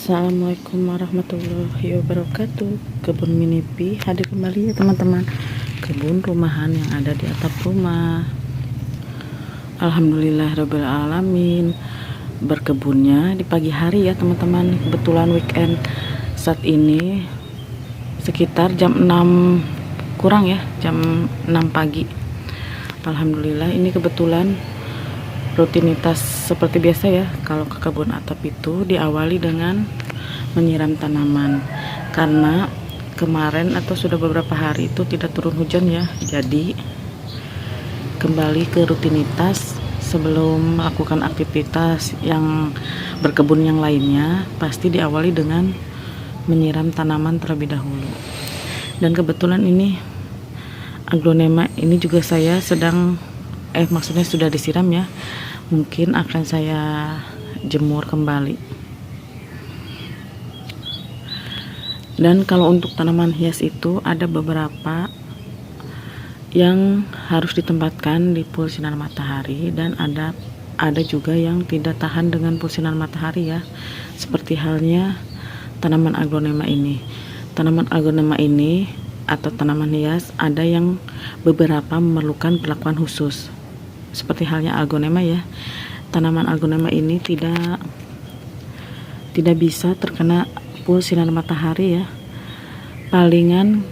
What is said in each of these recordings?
Assalamualaikum warahmatullahi wabarakatuh. Kebun Minipi hadir kembali ya teman-teman. Kebun rumahan yang ada di atap rumah. Alhamdulillahirabbil alamin. Berkebunnya di pagi hari ya teman-teman. Kebetulan weekend saat ini sekitar jam 6 kurang ya, jam 6 pagi. Alhamdulillah ini kebetulan rutinitas seperti biasa ya. Kalau ke kebun atap itu diawali dengan menyiram tanaman, karena kemarin atau sudah beberapa hari itu tidak turun hujan ya. Jadi kembali ke rutinitas sebelum melakukan aktivitas yang berkebun yang lainnya, pasti diawali dengan menyiram tanaman terlebih dahulu. Dan kebetulan ini aglonema ini juga saya sedang maksudnya sudah disiram ya. Mungkin akan saya jemur kembali. Dan kalau untuk tanaman hias itu ada beberapa yang harus ditempatkan di full sinar matahari, dan ada juga yang tidak tahan dengan full sinar matahari ya. Seperti halnya tanaman aglonema ini. Tanaman aglonema ini atau tanaman hias ada yang beberapa memerlukan perlakuan khusus. Seperti halnya aglonema ya. Tanaman aglonema ini tidak bisa terkena full sinar matahari ya. Palingan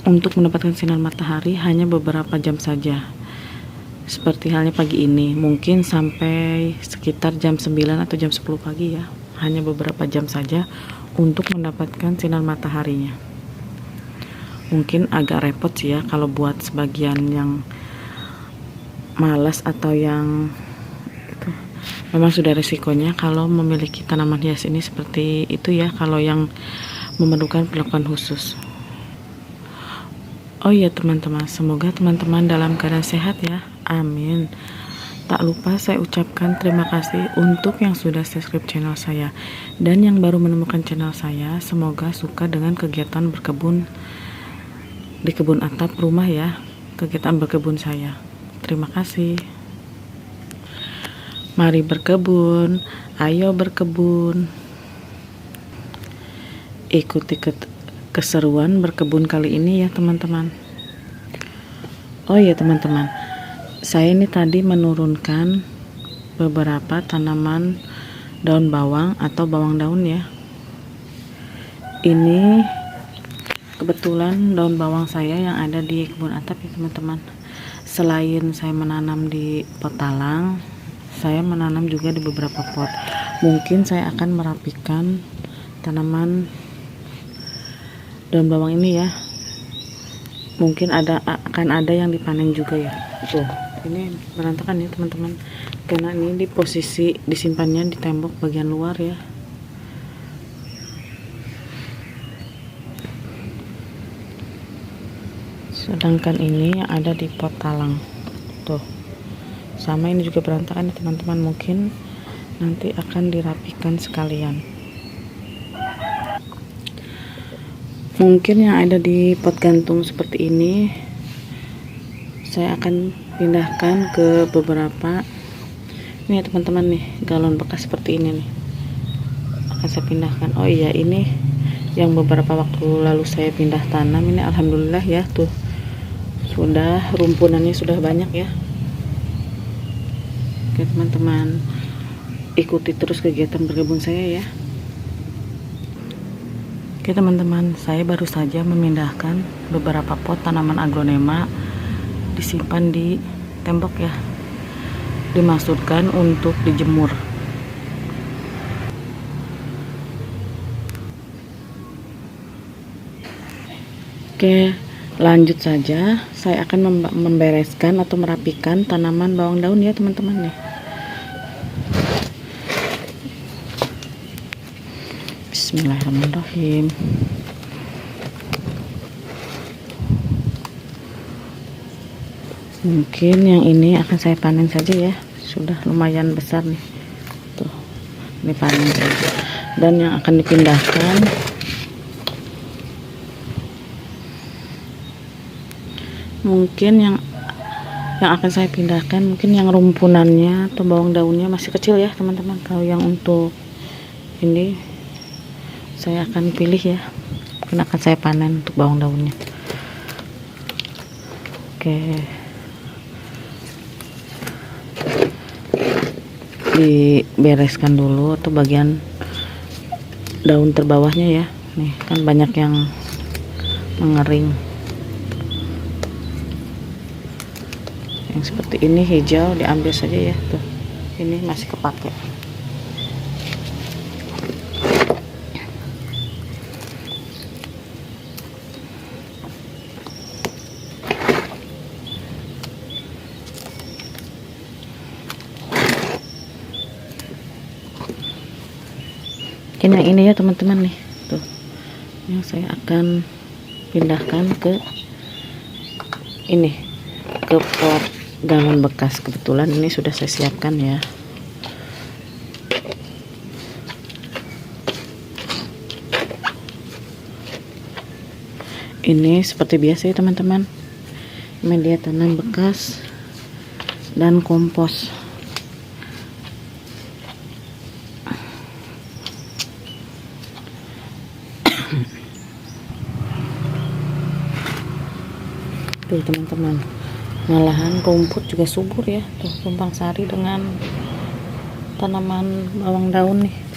untuk mendapatkan sinar matahari hanya beberapa jam saja. Seperti halnya pagi ini, mungkin sampai sekitar jam 9 atau jam 10 pagi ya. Hanya beberapa jam saja untuk mendapatkan sinar mataharinya. Mungkin agak repot sih ya kalau buat sebagian yang malas atau yang itu, memang sudah resikonya kalau memiliki tanaman hias ini seperti itu ya, kalau yang memerlukan perlakuan khusus. Oh iya teman-teman, semoga teman-teman dalam keadaan sehat ya, amin. Tak lupa saya ucapkan terima kasih untuk yang sudah subscribe channel saya, dan yang baru menemukan channel saya, semoga suka dengan kegiatan berkebun di kebun atap rumah ya, kegiatan berkebun saya. Terima kasih. Mari berkebun, ayo berkebun. Ikuti keseruan berkebun kali ini ya teman-teman. Oh ya teman-teman, saya ini tadi menurunkan beberapa tanaman daun bawang atau bawang daun ya. Ini kebetulan daun bawang saya yang ada di kebun atap ya teman-teman. Selain saya menanam di pot talang, saya menanam juga di beberapa pot. Mungkin saya akan merapikan tanaman daun bawang ini ya. Mungkin akan ada yang dipanen juga ya. Tuh, ini berantakan ya teman-teman, karena ini di posisi disimpannya di tembok bagian luar ya. Sedangkan ini yang ada di pot talang tuh, sama ini juga berantakan ya teman-teman. Mungkin nanti akan dirapikan sekalian. Mungkin yang ada di pot gantung seperti ini saya akan pindahkan ke beberapa ini ya teman-teman nih, galon bekas seperti ini nih akan saya pindahkan. Oh iya, ini yang beberapa waktu lalu saya pindah tanam ini, alhamdulillah ya, tuh sudah rumpunannya sudah banyak ya. Oke teman-teman, ikuti terus kegiatan berkebun saya ya. Oke teman-teman, saya baru saja memindahkan beberapa pot tanaman aglonema, disimpan di tembok ya, dimaksudkan untuk dijemur. Oke, lanjut saja, saya akan membereskan atau merapikan tanaman bawang daun ya teman-teman nih. Bismillahirrahmanirrahim. Mungkin yang ini akan saya panen saja ya, sudah lumayan besar nih. Tuh, ini panen saja. Dan yang akan dipindahkan mungkin yang akan saya pindahkan mungkin yang rumpunannya atau bawang daunnya masih kecil ya teman-teman. Kalau yang untuk ini saya akan pilih ya, mungkin akan saya panen untuk bawang daunnya. Oke, dibereskan dulu atau bagian daun terbawahnya ya. Nih kan banyak yang mengering, yang seperti ini hijau diambil saja ya. Tuh, ini masih kepake. Yang ini ya teman-teman nih, tuh yang saya akan pindahkan ke ini, ke pot galon bekas. Kebetulan ini sudah saya siapkan ya. Ini seperti biasa ya teman-teman, media tanam bekas dan kompos. Tuh teman-teman, malahan rumput juga subur ya. Tuh tumpang sari dengan tanaman bawang daun nih.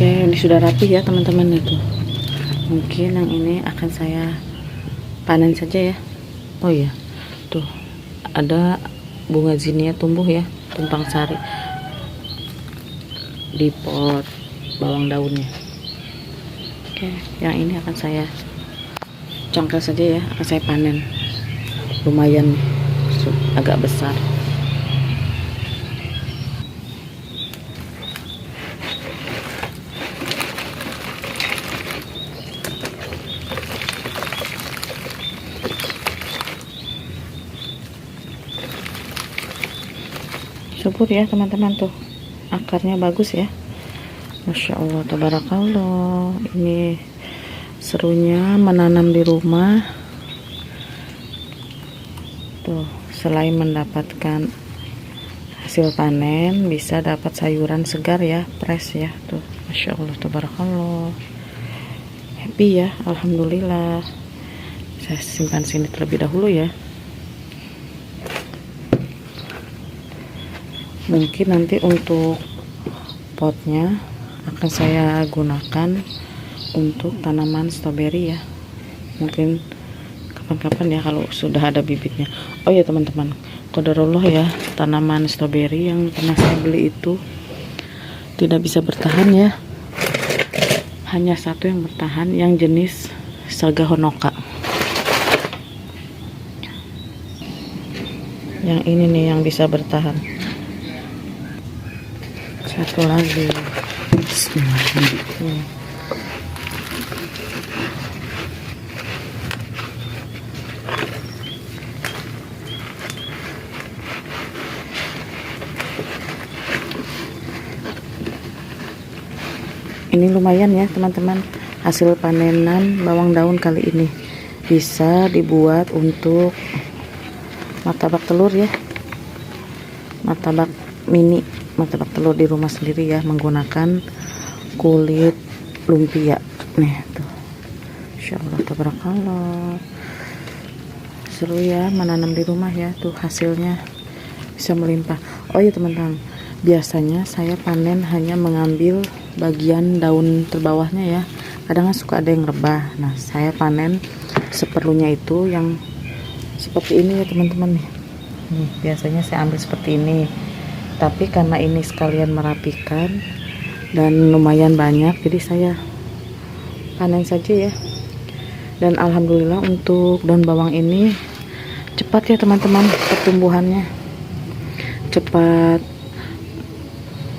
Oke, ini sudah rapi ya teman-teman itu. Mungkin yang ini akan saya panen saja ya. Oh iya, tuh ada bunga zinia tumbuh ya, tumpang sari di pot bawang daunnya. Oke, yang ini akan saya congkel saja ya, akan saya panen. Lumayan nih, agak besar. Subur ya teman-teman, tuh akarnya bagus ya, Masya Allah, tabarakallah. Ini serunya menanam di rumah tuh, selain mendapatkan hasil panen, bisa dapat sayuran segar ya, fresh ya. Tuh Masya Allah, tabarakallah, happy ya, alhamdulillah. Saya simpan sini terlebih dahulu ya. Mungkin nanti untuk potnya akan saya gunakan untuk tanaman stroberi ya. Mungkin kapan-kapan ya kalau sudah ada bibitnya. Oh ya teman-teman, qadarullah ya, tanaman stroberi yang pernah saya beli itu tidak bisa bertahan ya. Hanya satu yang bertahan, yang jenis Saga Honoka. Yang ini nih yang bisa bertahan. Satu lagi. Bismillahirrahmanirrahim. Ini lumayan ya teman-teman, hasil panenan bawang daun kali ini. Bisa dibuat untuk martabak telur ya, martabak mini, martabak telur di rumah sendiri ya, menggunakan kulit lumpia nih tuh. Insyaallah tabarakallah, seru ya menanam di rumah ya, tuh hasilnya bisa melimpah. Oh iya teman-teman, biasanya saya panen hanya mengambil bagian daun terbawahnya ya, kadang suka ada yang rebah. Nah saya panen seperlunya itu yang seperti ini ya teman-teman nih. Biasanya saya ambil seperti ini, tapi karena ini sekalian merapikan dan lumayan banyak, jadi saya panen saja ya. Dan alhamdulillah untuk daun bawang ini cepat ya teman-teman pertumbuhannya, cepat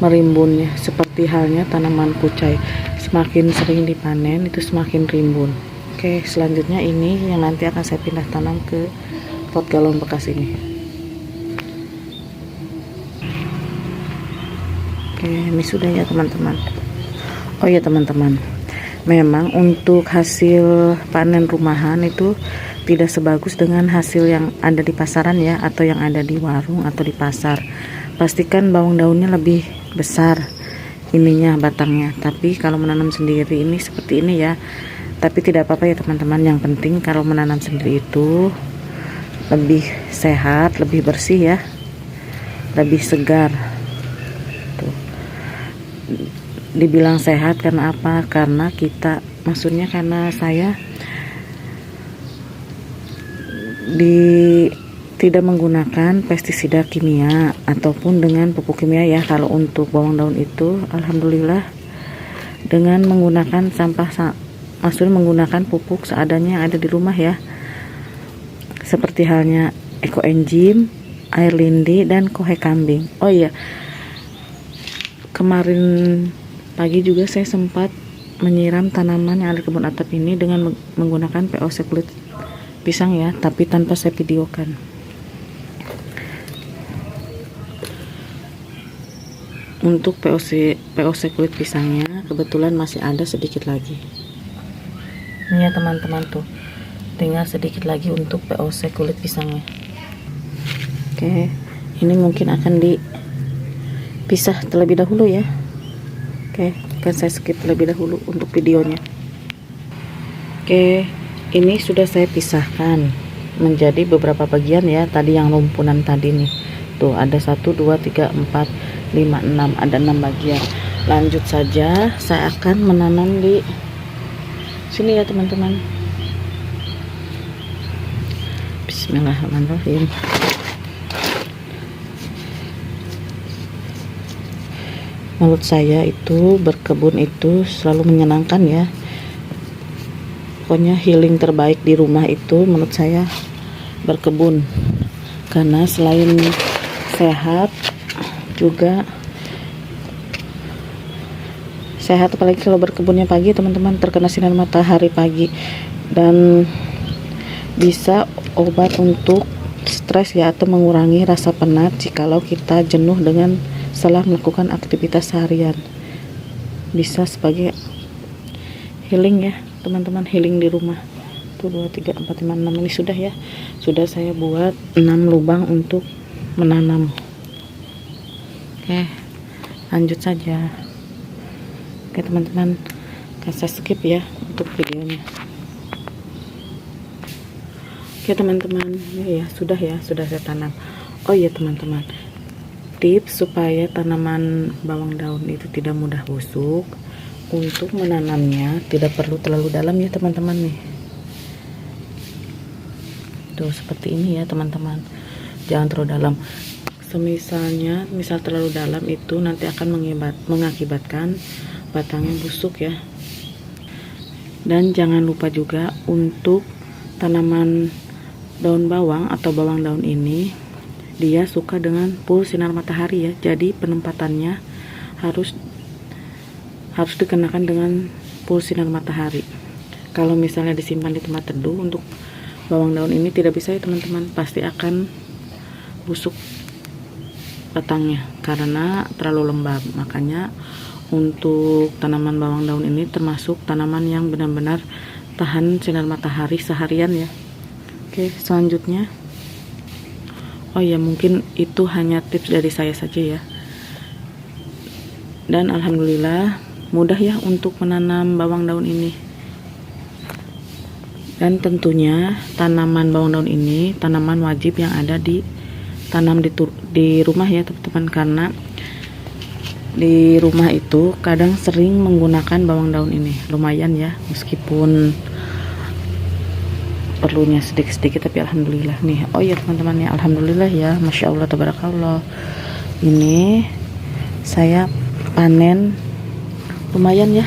merimbunnya, seperti halnya tanaman kucai, semakin sering dipanen itu semakin rimbun. Oke, selanjutnya ini yang nanti akan saya pindah tanam ke pot galon bekas ini. Oke, ini sudah ya teman-teman. Oh ya teman-teman, memang untuk hasil panen rumahan itu tidak sebagus dengan hasil yang ada di pasaran ya, atau yang ada di warung atau di pasar. Pastikan bawang daunnya lebih besar ininya, batangnya. Tapi kalau menanam sendiri ini seperti ini ya. Tapi tidak apa-apa ya teman-teman, yang penting kalau menanam sendiri itu lebih sehat, lebih bersih ya, lebih segar tuh. Dibilang sehat karena apa? Karena kita, maksudnya karena saya tidak menggunakan pestisida kimia ataupun dengan pupuk kimia ya. Kalau untuk bawang daun itu alhamdulillah dengan menggunakan maksudnya menggunakan pupuk seadanya yang ada di rumah ya, seperti halnya ekoenzim, air lindi, dan kohe kambing. Oh iya, kemarin pagi juga saya sempat menyiram tanaman yang ada di kebun atap ini dengan menggunakan POC kulit pisang ya, tapi tanpa saya videokan. Untuk POC kulit pisangnya kebetulan masih ada sedikit lagi. Ini ya teman-teman tuh, tinggal sedikit lagi untuk POC kulit pisangnya. Oke, ini mungkin akan dipisah terlebih dahulu ya. Oke, akan saya skip terlebih dahulu untuk videonya. Oke, ini sudah saya pisahkan menjadi beberapa bagian ya. Tadi yang rumpunan tadi nih, tuh ada 1, 2, 3, 4, 5, 6, ada 6 bagian. Lanjut saja, saya akan menanam di sini ya teman-teman. Bismillahirrahmanirrahim. Menurut saya itu berkebun itu selalu menyenangkan ya. Pokoknya healing terbaik di rumah itu menurut saya berkebun. Karena selain sehat juga sehat, apalagi kalau berkebunnya pagi teman-teman, terkena sinar matahari pagi, dan bisa obat untuk stres ya, atau mengurangi rasa penat jikalau kita jenuh dengan setelah melakukan aktivitas seharian. Bisa sebagai healing ya teman-teman, healing di rumah. Tuh 2, 3, 4, 5, 6 ini sudah ya. Sudah saya buat 6 lubang untuk menanam. Oke, lanjut saja. Oke teman-teman, akan saya skip ya untuk videonya. Oke teman-teman, ya sudah saya tanam. Oh iya teman-teman, tips supaya tanaman bawang daun itu tidak mudah busuk, untuk menanamnya tidak perlu terlalu dalam ya teman-teman nih. Tuh seperti ini ya teman-teman, jangan terlalu dalam. Misal terlalu dalam itu nanti akan mengakibatkan batangnya busuk ya. Dan jangan lupa juga untuk tanaman daun bawang atau bawang daun ini, dia suka dengan full sinar matahari ya. Jadi penempatannya harus dikenakan dengan full sinar matahari. Kalau misalnya disimpan di tempat teduh untuk bawang daun ini tidak bisa ya teman-teman, pasti akan busuk batangnya karena terlalu lembab. Makanya untuk tanaman bawang daun ini termasuk tanaman yang benar-benar tahan sinar matahari seharian ya. Oke, selanjutnya, oh ya, mungkin itu hanya tips dari saya saja ya. Dan alhamdulillah mudah ya untuk menanam bawang daun ini. Dan tentunya tanaman bawang daun ini tanaman wajib yang ada ditanam di rumah ya teman-teman, karena di rumah itu kadang sering menggunakan bawang daun ini. Lumayan ya, meskipun perlunya sedikit-sedikit, tapi alhamdulillah nih. Oh ya teman-teman ya, alhamdulillah ya, masya Allah tabarakallah, ini saya panen lumayan ya,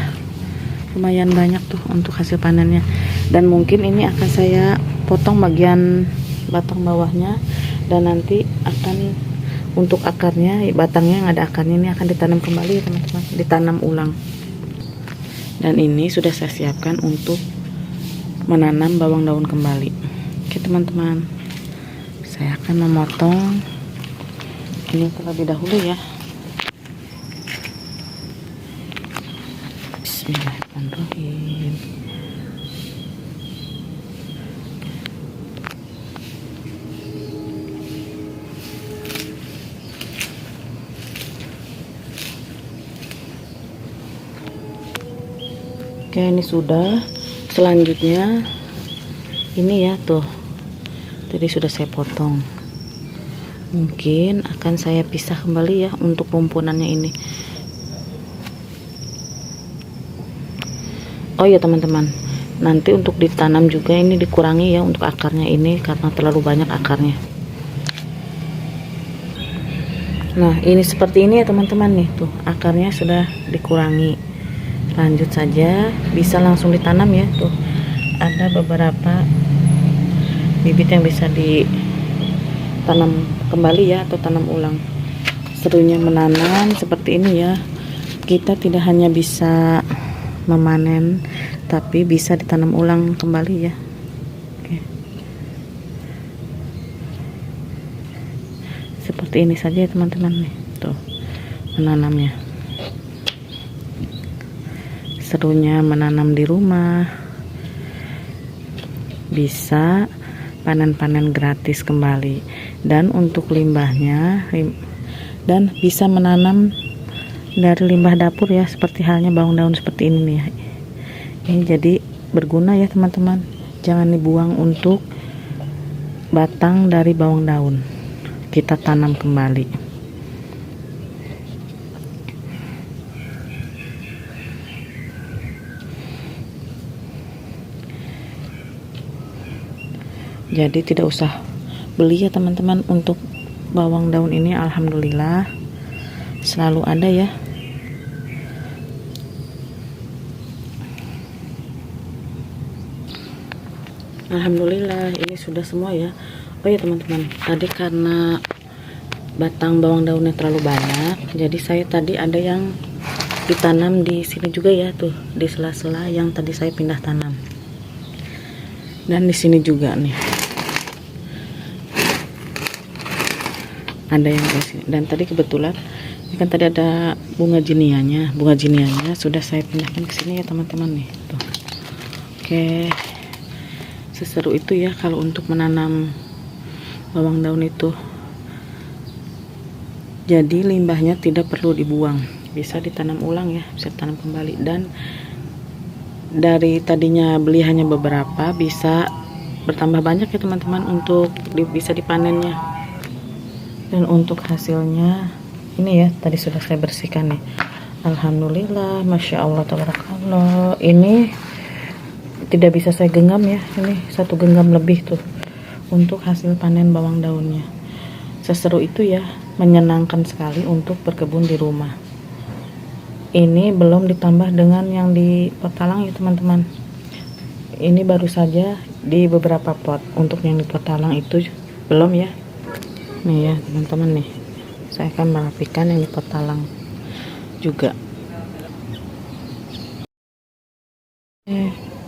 lumayan banyak tuh untuk hasil panennya. Dan mungkin ini akan saya potong bagian batang bawahnya, dan nanti akan untuk akarnya, batangnya yang ada akarnya ini akan ditanam kembali ya teman-teman, ditanam ulang. Dan ini sudah saya siapkan untuk menanam bawang daun kembali. Oke teman-teman, saya akan memotong ini terlebih dahulu ya. Bismillahirrahmanirrahim. Oke, ini sudah. Selanjutnya ini ya tuh, tadi sudah saya potong. Mungkin akan saya pisah kembali ya untuk rumpunannya ini. Oh ya teman-teman, nanti untuk ditanam juga ini dikurangi ya untuk akarnya ini karena terlalu banyak akarnya. Nah ini seperti ini ya teman-teman nih, tuh akarnya sudah dikurangi. Lanjut saja, bisa langsung ditanam ya, tuh ada beberapa bibit yang bisa ditanam kembali ya, atau tanam ulang. Serunya menanam seperti ini ya, kita tidak hanya bisa memanen tapi bisa ditanam ulang kembali ya. Oke. Seperti ini saja ya teman-teman nih, tuh menanamnya. Serunya menanam di rumah, bisa panen-panen gratis kembali, dan untuk limbahnya dan bisa menanam dari limbah dapur ya, seperti halnya bawang daun seperti ini nih ya. Ini jadi berguna ya teman-teman, jangan dibuang untuk batang dari bawang daun, kita tanam kembali. Jadi tidak usah beli ya teman-teman. Untuk bawang daun ini alhamdulillah selalu ada ya. Alhamdulillah ini sudah semua ya. Oh ya teman-teman, tadi karena batang bawang daunnya terlalu banyak, jadi saya tadi ada yang ditanam di sini juga ya, tuh di sela-sela yang tadi saya pindah tanam. Dan di sini juga nih ada yang di sini. Dan tadi kebetulan ini kan tadi ada bunga jinianya sudah saya pindahkan ke sini ya teman-teman nih, tuh. Oke, seseru itu ya kalau untuk menanam bawang daun itu. Jadi limbahnya tidak perlu dibuang, bisa ditanam ulang ya, bisa ditanam kembali. Dan dari tadinya beli hanya beberapa, bisa bertambah banyak ya teman-teman untuk bisa dipanennya. Dan untuk hasilnya ini ya, tadi sudah saya bersihkan nih. Alhamdulillah, masya Allah, tabarakallah. Ini tidak bisa saya genggam ya, ini 1 genggam lebih tuh untuk hasil panen bawang daunnya. Seseru itu ya, menyenangkan sekali untuk berkebun di rumah. Ini belum ditambah dengan yang di pot talang ya teman-teman. Ini baru saja di beberapa pot. Untuk yang di pot talang itu belum ya. Nih ya teman-teman nih, saya akan merapikan yang di pot talang juga.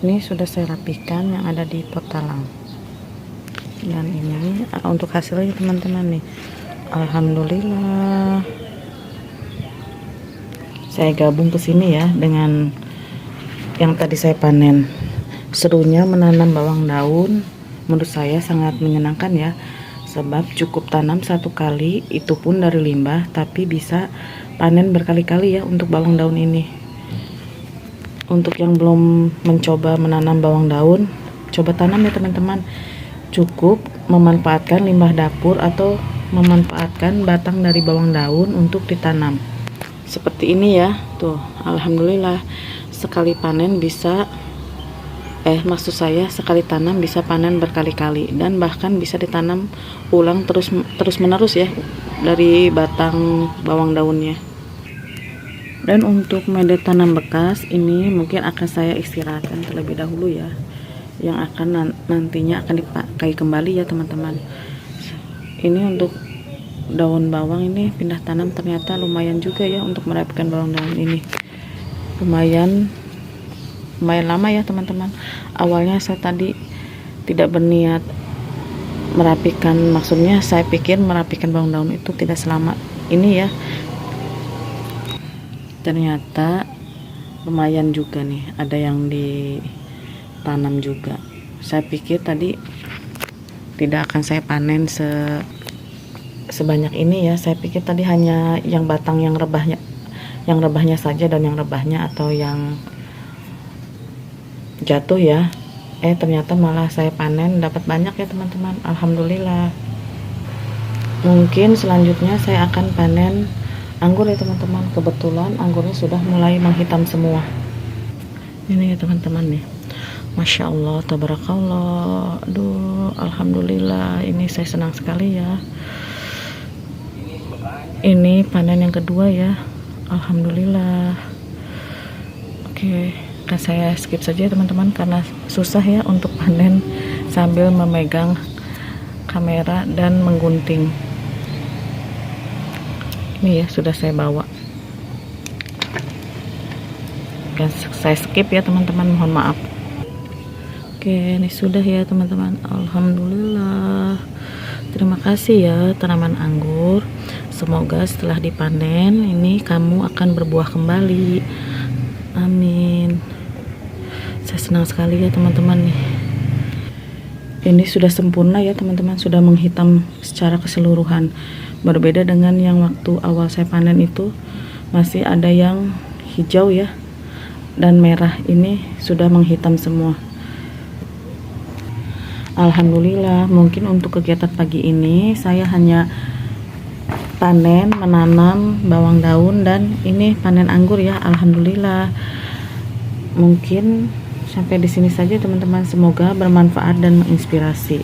Ini sudah saya rapikan yang ada di pot talang. Dan ini untuk hasilnya teman-teman nih, alhamdulillah. Saya gabung ke sini ya dengan yang tadi saya panen. Serunya menanam bawang daun menurut saya sangat menyenangkan ya, sebab cukup tanam 1 kali, itu pun dari limbah, tapi bisa panen berkali-kali ya untuk bawang daun ini. Untuk yang belum mencoba menanam bawang daun, coba tanam ya teman-teman. Cukup memanfaatkan limbah dapur atau memanfaatkan batang dari bawang daun untuk ditanam. Seperti ini ya, tuh alhamdulillah sekali panen bisa maksud saya sekali tanam bisa panen berkali-kali, dan bahkan bisa ditanam ulang terus menerus ya dari batang bawang daunnya. Dan untuk media tanam bekas ini mungkin akan saya istirahatkan terlebih dahulu ya, yang akan nantinya akan dipakai kembali ya teman-teman. Ini untuk daun bawang ini pindah tanam ternyata lumayan juga ya untuk merapikan bawang daun ini. Lumayan lama ya teman-teman. Awalnya saya tadi tidak berniat merapikan, maksudnya saya pikir merapikan bawang daun itu tidak selama ini ya. Ternyata lumayan juga nih, ada yang ditanam juga. Saya pikir tadi tidak akan saya panen sebanyak ini ya. Saya pikir tadi hanya yang batang yang rebahnya saja, dan yang rebahnya atau yang jatuh ya. Ternyata malah saya panen dapat banyak ya teman-teman. Alhamdulillah. Mungkin selanjutnya saya akan panen anggur ya teman-teman. Kebetulan anggurnya sudah mulai menghitam semua. Ini ya teman-teman nih. Masya Allah, tabarakallah. Aduh, alhamdulillah. Ini saya senang sekali ya. Ini panen yang kedua ya. Alhamdulillah. Oke, kan saya skip saja teman-teman karena susah ya untuk panen sambil memegang kamera dan menggunting. Ini ya sudah saya bawa. Dan saya skip ya teman-teman, mohon maaf. Oke, ini sudah ya teman-teman. Alhamdulillah. Terima kasih ya tanaman anggur. Semoga setelah dipanen ini kamu akan berbuah kembali. Amin. Saya senang sekali ya teman-teman nih. Ini sudah sempurna ya teman-teman, sudah menghitam secara keseluruhan. Berbeda dengan yang waktu awal saya panen itu masih ada yang hijau ya dan merah. Ini sudah menghitam semua. Alhamdulillah. Mungkin untuk kegiatan pagi ini saya hanya panen, menanam bawang daun, dan ini panen anggur ya. Alhamdulillah. Mungkin sampai di sini saja teman-teman. Semoga bermanfaat dan menginspirasi.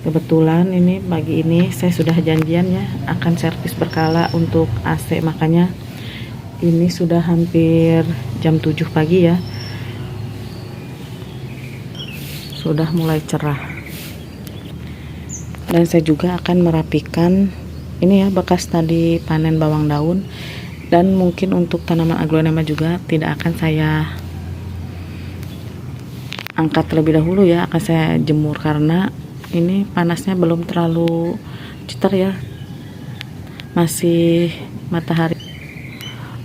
Kebetulan ini pagi ini saya sudah janjian ya akan servis berkala untuk AC, makanya ini sudah hampir jam 7 pagi ya. Sudah mulai cerah. Dan saya juga akan merapikan ini ya bekas tadi panen bawang daun, dan mungkin untuk tanaman aglonema juga tidak akan saya angkat terlebih dahulu ya, akan saya jemur karena ini panasnya belum terlalu cetar ya, masih matahari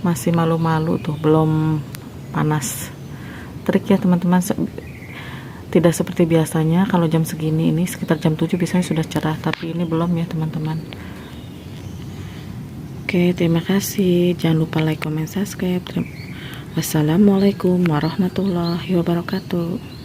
masih malu-malu tuh, belum panas terik ya teman-teman. Tidak seperti biasanya kalau jam segini, ini sekitar jam 7 biasanya sudah cerah, tapi ini belum ya teman-teman. Oke, terima kasih. Jangan lupa like, comment, subscribe. Wassalamualaikum warahmatullahi wabarakatuh.